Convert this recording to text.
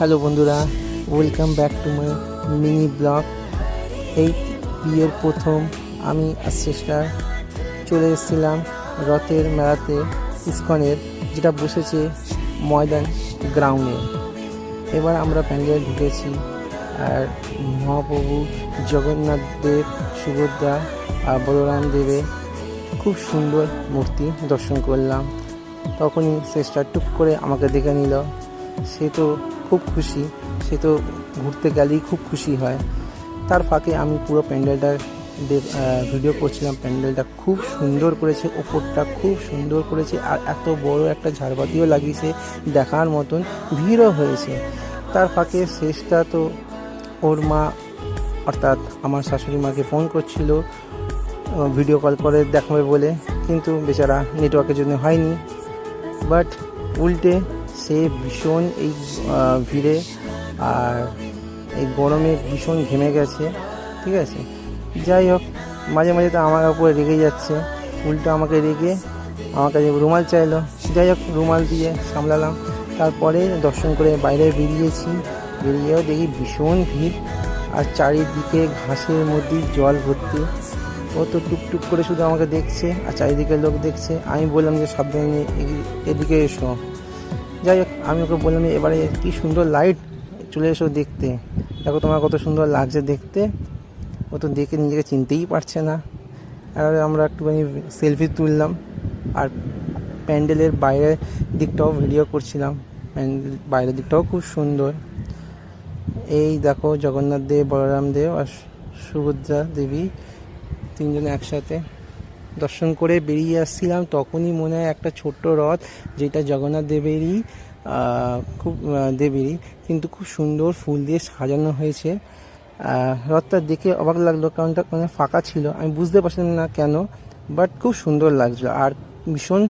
Hello বন্ধুরা, welcome back to my mini blog. এই বিয়ের প্রথম আমি আর সিস্টার চলে এসেছিলাম রথের মেলাতে, ইস্কনের, যেটা বসেছে ময়দান গ্রাউন্ডে। এবার আমরা প্যান্ডেলে ঢুকেছি আর মহাপ্রভু জগন্নাথ দেব, সুভদ্রা আর বলরাম দেবের খুব সুন্দর মূর্তি দর্শন করলাম। তখনই সিস্টার টুক করে আমাকে দেখে নিল। সে তো খুব খুশি, সে তো ঘুরতে গেলেই খুব খুশি হয়। তার ফাঁকে আমি পুরো প্যান্ডেলটার ভিডিও করছিলাম। প্যান্ডেলটা খুব সুন্দর করেছে, ওপরটা খুব সুন্দর করেছে, আর এত বড় একটা ঝাড়বাতিও লাগিয়েছে, দেখার মতন ভিড়ও হয়েছে। তার ফাঁকে শেষটা তো ওর মা অর্থাৎ আমার শাশুড়ি মাকে ফোন করছিল ভিডিও কল করে দেখাবে বলে, কিন্তু বেচারা নেটওয়ার্কের জন্য হয়নি। বাট উল্টে সে ভীষণ এই ভিড়ে আর এই গরমে ভীষণ ঘেমে গেছে। ঠিক আছে, যাই হোক, মাঝে মাঝে তো আমার উপরে রেগে যাচ্ছে, উল্টো আমাকে রেগে আমার কাছে রুমাল চাইলো। যাই হোক, রুমাল দিয়ে সামলালাম। তারপরে দর্শন করে বাইরে বেরিয়েও দেখি ভীষণ ভিড়, আর চারিদিকে ঘাসের মধ্যে জল ভর্তি। ও তো টুকটুক করে শুধু আমাকে দেখছে আর চারিদিকে লোক দেখছে। আমি বললাম যে সাবধানে এদিকে এসো। যাই হোক, আমি ওকে বললাম এবারে কি সুন্দর লাইট, চলে এসো দেখতে, দেখো তোমার কত সুন্দর লাগছে দেখতে। ও তো দেখে নিজেকে চিনতেই পারছে না। আর আমরা একটুখানি সেলফি তুললাম আর প্যান্ডেলের বাইরের দিকটাও ভিডিও করছিলাম। প্যান্ডেল বাইরের দিকটাও খুব সুন্দর। এই দেখো জগন্নাথ দেব, বলরাম দেব আর সুভদ্রা দেবী তিনজনে একসাথে দর্শন করে বেরিয়ে আসছিলাম। তখনই মনে হয় একটা ছোট্ট রথ, যেটা জগন্নাথ দেবেরই দেবেরই, কিন্তু খুব সুন্দর ফুল দিয়ে সাজানো হয়েছে। রথটা দেখে অবাক লাগলো, কারণটা মানে ফাঁকা ছিল, আমি বুঝতে পারছিলাম না কেন, বাট খুব সুন্দর লাগছিল আর ভীষণ